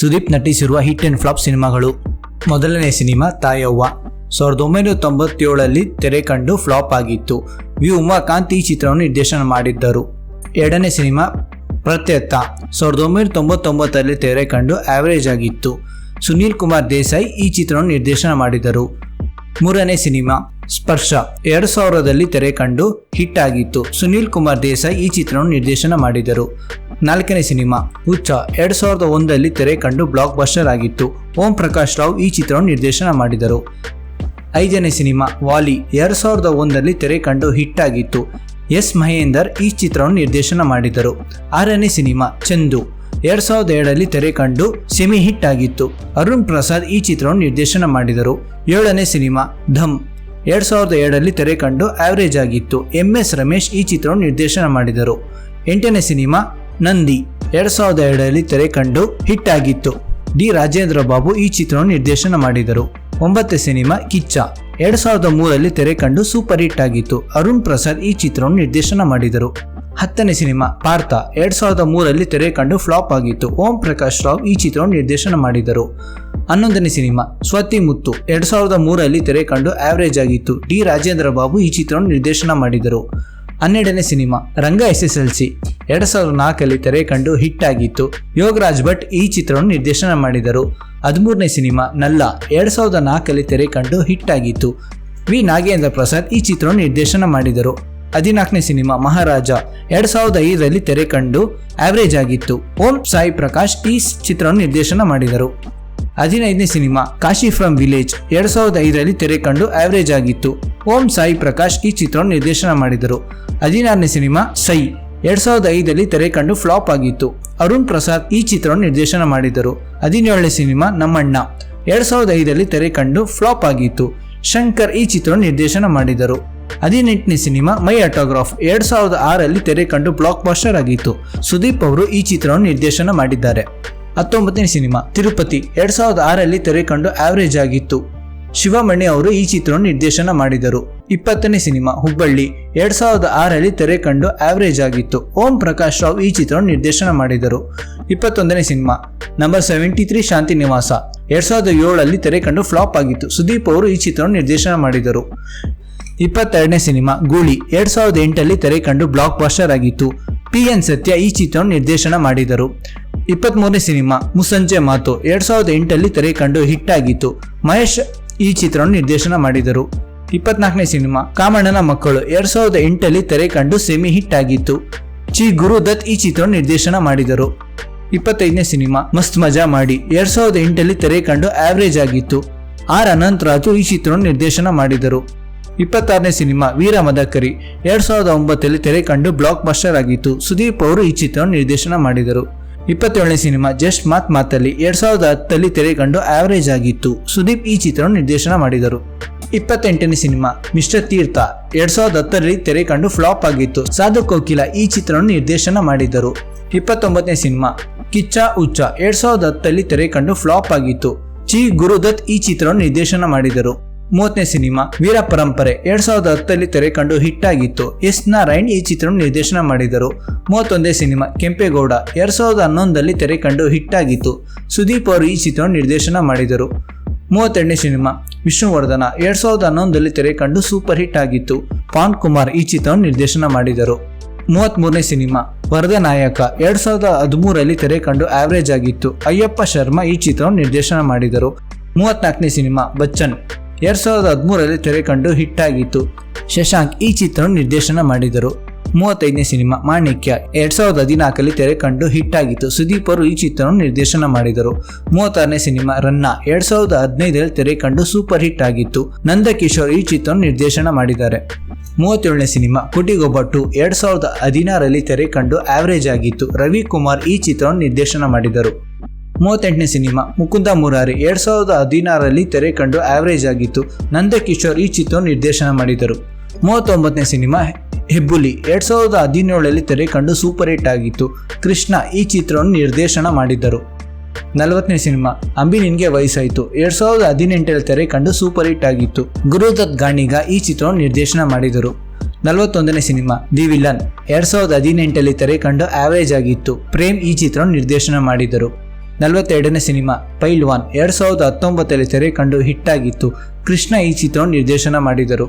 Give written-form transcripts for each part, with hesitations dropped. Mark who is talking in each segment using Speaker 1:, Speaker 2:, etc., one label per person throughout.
Speaker 1: Sudeep ನಟಿಸಿರುವ hit and flap ಸಿನಿಮಾಗಳು. ಮೊದಲನೇ cinema ತಾಯವ್ವ 1997ರಲ್ಲಿ ತೆರೆ ಕಂಡು ಫ್ಲಾಪ್ ಆಗಿತ್ತು. ವಿ ಉಮಾಕಾಂತ್ ಈ ಚಿತ್ರವನ್ನು ನಿರ್ದೇಶನ ಮಾಡಿದ್ದರು. ಎರಡನೇ ಸಿನಿಮಾ ಪ್ರತ್ಯತ್ತ 1999ರಲ್ಲಿ ತೆರೆ ಕಂಡು ಆವರೇಜ್ ಆಗಿತ್ತು. ಸುನೀಲ್ ಕುಮಾರ್ ದೇಸಾಯಿ ಈ ಚಿತ್ರವನ್ನು ನಿರ್ದೇಶನ ಮಾಡಿದರು. ಮೂರನೇ ಸಿನಿಮಾ ಸ್ಪರ್ಶ 2000ರಲ್ಲಿ ತೆರೆ ಕಂಡು ಹಿಟ್ ಆಗಿತ್ತು. ಸುನೀಲ್ ಕುಮಾರ್ ದೇಸಾಯಿ ಈ ಚಿತ್ರವನ್ನು ನಿರ್ದೇಶನ ಮಾಡಿದರು. ನಾಲ್ಕನೇ ಸಿನಿಮಾ ಹುಚ್ಚ 2001ರಲ್ಲಿ ತೆರೆ ಕಂಡು ಬ್ಲಾಕ್ ಬಸ್ಟರ್ ಆಗಿತ್ತು. ಓಂ ಪ್ರಕಾಶ್ ರಾವ್ ಈ ಚಿತ್ರವನ್ನು ನಿರ್ದೇಶನ ಮಾಡಿದರು. ಐದನೇ ಸಿನಿಮಾ ವಾಲಿ 2001ರಲ್ಲಿ ತೆರೆ ಕಂಡು ಹಿಟ್ ಆಗಿತ್ತು. ಎಸ್ ಮಹೇಂದರ್ ಈ ಚಿತ್ರವನ್ನು ನಿರ್ದೇಶನ ಮಾಡಿದರು. ಆರನೇ ಸಿನಿಮಾ ಚಂದು 2007ರಲ್ಲಿ ತೆರೆ ಕಂಡು ಸೆಮಿ ಹಿಟ್ ಆಗಿತ್ತು. ಅರುಣ್ ಪ್ರಸಾದ್ ಈ ಚಿತ್ರವನ್ನು ನಿರ್ದೇಶನ ಮಾಡಿದರು. ಏಳನೇ ಸಿನಿಮಾ ಧಮ್ 2007ರಲ್ಲಿ ತೆರೆ ಕಂಡು ಆವರೇಜ್ ಆಗಿತ್ತು. MS ರಮೇಶ್ ಈ ಚಿತ್ರವನ್ನು ನಿರ್ದೇಶನ ಮಾಡಿದರು. ಎಂಟನೇ ಸಿನಿಮಾ ನಂದಿ 2002ರಲ್ಲಿ ತೆರೆ ಕಂಡು ಹಿಟ್ ಆಗಿತ್ತು. ಡಿ ರಾಜೇಂದ್ರ ಬಾಬು ಈ ಚಿತ್ರವನ್ನು ನಿರ್ದೇಶನ ಮಾಡಿದರು. ಒಂಬತ್ತನೇ ಸಿನಿಮಾ ಕಿಚ್ಚ 2003ರಲ್ಲಿ ತೆರೆ ಕಂಡು ಸೂಪರ್ ಹಿಟ್ ಆಗಿತ್ತು. ಅರುಣ್ ಪ್ರಸಾದ್ ಈ ಚಿತ್ರವನ್ನು ನಿರ್ದೇಶನ ಮಾಡಿದರು. ಹತ್ತನೇ ಸಿನಿಮಾ ಪಾರ್ಥ 2003ರಲ್ಲಿ ತೆರೆ ಕಂಡು ಫ್ಲಾಪ್ ಆಗಿತ್ತು. ಓಂ ಪ್ರಕಾಶ್ ರಾವ್ ಈ ಚಿತ್ರವನ್ನು ನಿರ್ದೇಶನ ಮಾಡಿದರು. 11ನೇ ಸಿನಿಮಾ ಸ್ವತಿ ಮುತ್ತು 2003ರಲ್ಲಿ ತೆರೆ ಕಂಡು ಆವರೇಜ್ ಆಗಿತ್ತು. ಡಿ ರಾಜೇಂದ್ರ ಬಾಬು ಈ ಚಿತ್ರವನ್ನು ನಿರ್ದೇಶನ ಮಾಡಿದರು. 12ನೇ ಸಿನಿಮಾ ರಂಗ SSLC 2004ರಲ್ಲಿ ತೆರೆ ಕಂಡು ಹಿಟ್ ಆಗಿತ್ತು. ಯೋಗರಾಜ್ ಭಟ್ ಈ ಚಿತ್ರವನ್ನು ನಿರ್ದೇಶನ ಮಾಡಿದರು. 13ನೇ ಸಿನಿಮಾ ನಲ್ಲ 2004ರಲ್ಲಿ ತೆರೆ ಕಂಡು ಹಿಟ್ ಆಗಿತ್ತು. ವಿ ನಾಗೇಂದ್ರ ಪ್ರಸಾದ್ ಈ ಚಿತ್ರವನ್ನು ನಿರ್ದೇಶನ ಮಾಡಿದರು. 14ನೇ ಸಿನಿಮಾ ಮಹಾರಾಜ 2005ರಲ್ಲಿ ತೆರೆ ಕಂಡು ಆವರೇಜ್ ಆಗಿತ್ತು. ಓಂ ಸಾಯಿ ಪ್ರಕಾಶ್ ಈ ಚಿತ್ರವನ್ನು ನಿರ್ದೇಶನ ಮಾಡಿದರು. 15ನೇ ಸಿನಿಮಾ ಕಾಶಿ ಫ್ರಮ್ ವಿಲೇಜ್ 2005ರಲ್ಲಿ ತೆರೆ ಕಂಡು ಆವರೇಜ್ ಆಗಿತ್ತು. ಓಂ ಸಾಯಿ ಪ್ರಕಾಶ್ ಈ ಚಿತ್ರವನ್ನು ನಿರ್ದೇಶನ ಮಾಡಿದರು. 16ನೇ ಸಿನಿಮಾ ಸೈ 2005ರಲ್ಲಿ ತೆರೆ ಕಂಡು ಫ್ಲಾಪ್ ಆಗಿತ್ತು. ಅರುಣ್ ಪ್ರಸಾದ್ ಈ ಚಿತ್ರವನ್ನು ನಿರ್ದೇಶನ ಮಾಡಿದರು. 17ನೇ ಸಿನಿಮಾ ನಮ್ಮಣ್ಣ 2005ರಲ್ಲಿ ತೆರೆ ಕಂಡು ಫ್ಲಾಪ್ ಆಗಿತ್ತು. ಶಂಕರ್ ಈ ಚಿತ್ರವನ್ನು ನಿರ್ದೇಶನ ಮಾಡಿದರು. 18ನೇ ಸಿನಿಮಾ ಮೈ ಆಟೋಗ್ರಾಫ್ 2006ರಲ್ಲಿ ತೆರೆ ಕಂಡು ಬ್ಲಾಕ್ ಬಸ್ಟರ್ ಆಗಿತ್ತು. ಸುದೀಪ್ ಅವರು ಈ ಚಿತ್ರವನ್ನು ನಿರ್ದೇಶನ ಮಾಡಿದ್ದಾರೆ. 19ನೇ ಸಿನಿಮಾ ತಿರುಪತಿ 2006ರಲ್ಲಿ ತೆರೆ ಕಂಡು ಆವರೇಜ್ ಆಗಿತ್ತು. ಶಿವಮಣಿ ಅವರು ಈ ಚಿತ್ರವನ್ನು ನಿರ್ದೇಶನ ಮಾಡಿದರು. 20ನೇ ಸಿನಿಮಾ ಹುಬ್ಬಳ್ಳಿ 2006ರಲ್ಲಿ ತೆರೆ ಕಂಡು ಆವರೇಜ್ ಆಗಿತ್ತು. ಓಂ ಪ್ರಕಾಶ್ ರಾವ್ ಈ ಚಿತ್ರವನ್ನು ನಿರ್ದೇಶನ ಮಾಡಿದರು. 21ನೇ ಸಿನಿಮಾ ನಂಬರ್ 73 ಶಾಂತಿ ನಿವಾಸ 2007ರಲ್ಲಿ ತೆರೆ ಕಂಡು ಫ್ಲಾಪ್ ಆಗಿತ್ತು. ಸುದೀಪ್ ಅವರು ಈ ಚಿತ್ರವನ್ನು ನಿರ್ದೇಶನ ಮಾಡಿದರು. 22ನೇ ಸಿನಿಮಾ ಗೂಳಿ 2008ರಲ್ಲಿ ತೆರೆ ಕಂಡು ಬ್ಲಾಕ್ ಬಸ್ಟರ್ ಆಗಿತ್ತು. PN ಸತ್ಯ ಈ ಚಿತ್ರವನ್ನು ನಿರ್ದೇಶನ ಮಾಡಿದರು. 23ನೇ ಸಿನಿಮಾ ಮುಸ್ಸಂಜೆ ಮಾತು 2008ರಲ್ಲಿ ತೆರೆ ಕಂಡು ಹಿಟ್ ಆಗಿತ್ತು. ಮಹೇಶ್ ಈ ಚಿತ್ರವನ್ನು ನಿರ್ದೇಶನ ಮಾಡಿದರು. 24ನೇ ಸಿನಿಮಾ ಕಾಮಣ್ಣನ ಮಕ್ಕಳು 2008ರಲ್ಲಿ ತೆರೆ ಕಂಡು ಸೆಮಿ ಹಿಟ್ ಆಗಿತ್ತು. ಚಿ ಗುರುದತ್ ಈ ಚಿತ್ರವನ್ನು ನಿರ್ದೇಶನ ಮಾಡಿದರು. 25ನೇ ಸಿನಿಮಾ ಮಸ್ತ್ ಮಜಾ ಮಾಡಿ 2008ರಲ್ಲಿ ತೆರೆ ಕಂಡು ಆವರೇಜ್ ಆಗಿತ್ತು. R ಅನಂತರಾಜು ಈ ಚಿತ್ರವನ್ನು ನಿರ್ದೇಶನ ಮಾಡಿದರು. 26ನೇ ಸಿನಿಮಾ ವೀರ ಮದಕರಿ 2009ರಲ್ಲಿ ತೆರೆ ಕಂಡು ಬ್ಲಾಕ್ ಬಸ್ಟರ್ ಆಗಿತ್ತು. ಸುದೀಪ್ ಅವರು ಈ ಚಿತ್ರವನ್ನು ನಿರ್ದೇಶನ ಮಾಡಿದರು. 27ನೇ ಸಿನಿಮಾ ಜಸ್ಟ್ ಮಾತಲ್ಲಿ 2010ರಲ್ಲಿ ತೆರೆ ಕಂಡು ಆವರೇಜ್ ಆಗಿತ್ತು. ಸುದೀಪ್ ಈ ಚಿತ್ರವನ್ನು ನಿರ್ದೇಶನ ಮಾಡಿದರು. 28ನೇ ಸಿನಿಮಾ ಮಿಸ್ಟರ್ ತೀರ್ಥ 2010ರಲ್ಲಿ ತೆರೆ ಕಂಡು ಫ್ಲಾಪ್ ಆಗಿತ್ತು. ಸಾಧು ಕೋಕಿಲ ಈ ಚಿತ್ರವನ್ನು ನಿರ್ದೇಶನ ಮಾಡಿದರು. 29ನೇ ಸಿನಿಮಾ ಕಿಚ್ಚ ಹುಚ್ಚ 2010ರಲ್ಲಿ ತೆರೆ ಕಂಡು ಫ್ಲಾಪ್ ಆಗಿತ್ತು. ಚಿ ಗುರುದತ್ ಈ ಚಿತ್ರವನ್ನು ನಿರ್ದೇಶನ ಮಾಡಿದರು. 30ನೇ ಸಿನಿಮಾ ವೀರ ಪರಂಪರೆ 2010ರಲ್ಲಿ ತೆರೆ ಕಂಡು ಹಿಟ್ ಆಗಿತ್ತು. S ನಾರಾಯಣ್ ಈ ಚಿತ್ರವನ್ನು ನಿರ್ದೇಶನ ಮಾಡಿದರು. 31ನೇ ಸಿನಿಮಾ ಕೆಂಪೇಗೌಡ 2011ರಲ್ಲಿ ತೆರೆ ಕಂಡು ಹಿಟ್ ಆಗಿತ್ತು. ಸುದೀಪ್ ಅವರು ಈ ಚಿತ್ರವನ್ನು ನಿರ್ದೇಶನ ಮಾಡಿದರು. 32ನೇ ಸಿನಿಮಾ ವಿಷ್ಣುವರ್ಧನ 2011ರಲ್ಲಿ ತೆರೆ ಕಂಡು ಸೂಪರ್ ಹಿಟ್ ಆಗಿತ್ತು. ಪಾನ್ ಕುಮಾರ್ ಈ ಚಿತ್ರವನ್ನು ನಿರ್ದೇಶನ ಮಾಡಿದರು. 33ನೇ ಸಿನಿಮಾ ವರದನಾಯಕ 2013ರಲ್ಲಿ ತೆರೆ ಕಂಡು ಆವರೇಜ್ ಆಗಿತ್ತು. ಅಯ್ಯಪ್ಪ ಶರ್ಮಾ ಈ ಚಿತ್ರವನ್ನು ನಿರ್ದೇಶನ ಮಾಡಿದರು. 34ನೇ ಸಿನಿಮಾ ಬಚ್ಚನ್ 2013ರಲ್ಲಿ ತೆರೆ ಕಂಡು ಹಿಟ್ ಆಗಿತ್ತು. ಶಶಾಂಕ್ ಈ ಚಿತ್ರವನ್ನು ನಿರ್ದೇಶನ ಮಾಡಿದರು. 35ನೇ ಸಿನಿಮಾ ಮಾಣಿಕ್ಯ 2014ರಲ್ಲಿ ತೆರೆ ಕಂಡು ಹಿಟ್ ಆಗಿತ್ತು. ಸುದೀಪ್ ಅವರು ಈ ಚಿತ್ರವನ್ನು ನಿರ್ದೇಶನ ಮಾಡಿದರು. 36ನೇ ಸಿನಿಮಾ ರನ್ನ 2015ರಲ್ಲಿ ತೆರೆ ಕಂಡು ಸೂಪರ್ ಹಿಟ್ ಆಗಿತ್ತು. ನಂದಕಿಶೋರ್ ಈ ಚಿತ್ರವನ್ನು ನಿರ್ದೇಶನ ಮಾಡಿದ್ದಾರೆ. 37ನೇ ಸಿನಿಮಾ ಕುಟಿಗೊಬ್ಬ 2 2016ರಲ್ಲಿ ತೆರೆ ಕಂಡು ಆವರೇಜ್ ಆಗಿತ್ತು. ರವಿಕುಮಾರ್ ಈ ಚಿತ್ರವನ್ನು ನಿರ್ದೇಶನ ಮಾಡಿದರು. 38ನೇ ಸಿನಿಮಾ ಮುಕುಂದ ಮುರಾರಿ 2016ರಲ್ಲಿ ತೆರೆ ಕಂಡು ಆವರೇಜ್ ಆಗಿತ್ತು. ನಂದಕಿಶೋರ್ ಈ ಚಿತ್ರವನ್ನು ನಿರ್ದೇಶನ ಮಾಡಿದರು. 39ನೇ ಸಿನಿಮಾ ಹೆಬ್ಬುಲಿ 2017ರಲ್ಲಿ ತೆರೆ ಕಂಡು ಸೂಪರ್ ಹಿಟ್ ಆಗಿತ್ತು. ಕೃಷ್ಣ ಈ ಚಿತ್ರವನ್ನು ನಿರ್ದೇಶನ ಮಾಡಿದ್ದರು. 40ನೇ ಸಿನಿಮಾ ಅಂಬಿ ನಿನ್ಗೆ ವಯಸ್ಸಾಯಿತು 2018ರಲ್ಲಿ ತೆರೆ ಕಂಡು ಸೂಪರ್ ಹಿಟ್ ಆಗಿತ್ತು. ಗುರುದತ್ ಗಾಣಿಗ ಈ ಚಿತ್ರವನ್ನು ನಿರ್ದೇಶನ ಮಾಡಿದರು. 41ನೇ ಸಿನಿಮಾ ದಿ ವಿಲನ್ 2018ರಲ್ಲಿ ತೆರೆ ಕಂಡು ಆವರೇಜ್ ಆಗಿತ್ತು. ಪ್ರೇಮ್ ಈ ಚಿತ್ರವನ್ನು ನಿರ್ದೇಶನ ಮಾಡಿದರು. 42ನೇ ಸಿನಿಮಾ ಪೈಲ್ವಾನ್ 2019ರಲ್ಲಿ ತೆರೆ ಕಂಡು ಹಿಟ್ಟಾಗಿತ್ತು. ಕೃಷ್ಣ ಈ ಚಿತ್ರವನ್ನು ನಿರ್ದೇಶನ ಮಾಡಿದರು.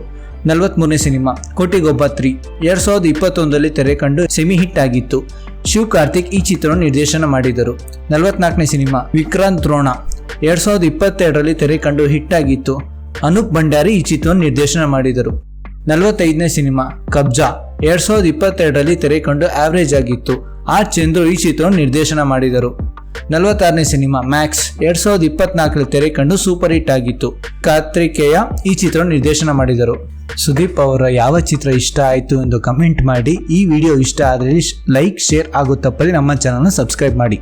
Speaker 1: 43ನೇ ಸಿನಿಮಾ ಕೋಟಿಗೊಬ್ಬ 3 2021ರಲ್ಲಿ ತೆರೆ ಕಂಡು ಸೆಮಿ ಹಿಟ್ ಆಗಿತ್ತು. ಶಿವ್ ಕಾರ್ತಿಕ್ ಈ ಚಿತ್ರವನ್ನು ನಿರ್ದೇಶನ ಮಾಡಿದರು. 44ನೇ ಸಿನಿಮಾ ವಿಕ್ರಾಂತ್ ದ್ರೋಣ 2022ರಲ್ಲಿ ತೆರೆ ಕಂಡು ಹಿಟ್ಟಾಗಿತ್ತು. ಅನೂಪ್ ಭಂಡಾರಿ ಈ ಚಿತ್ರವನ್ನು ನಿರ್ದೇಶನ ಮಾಡಿದರು. 45ನೇ ಸಿನಿಮಾ ಕಬ್ಜಾ 2022ರಲ್ಲಿ ತೆರೆ ಕಂಡು ಆವರೇಜ್ ಆಗಿತ್ತು. ಆರ್ ಚಂದ್ರು ಈ ಚಿತ್ರವನ್ನು ನಿರ್ದೇಶನ ಮಾಡಿದರು. 46ನೇ ಸಿನಿಮಾ ಮ್ಯಾಕ್ಸ್ 2024ರಲ್ಲಿ ತೆರೆ ಕಂಡು ಸೂಪರ್ ಹಿಟ್ ಆಗಿತ್ತು. ಕಾರ್ತಿಕೇಯ ಈ ಚಿತ್ರವನ್ನು ನಿರ್ದೇಶನ ಮಾಡಿದರು. ಸುದೀಪ್ ಅವರ ಯಾವ ಚಿತ್ರ ಇಷ್ಟ ಆಯಿತು ಎಂದು ಕಮೆಂಟ್ ಮಾಡಿ. ಈ ವಿಡಿಯೋ ಇಷ್ಟ ಆದರೆ ಲೈಕ್, ಶೇರ್ ಹಾಗೂ ತಪ್ಪದೆ ನಮ್ಮ ಚಾನಲ್ನ ಸಬ್ಸ್ಕ್ರೈಬ್ ಮಾಡಿ.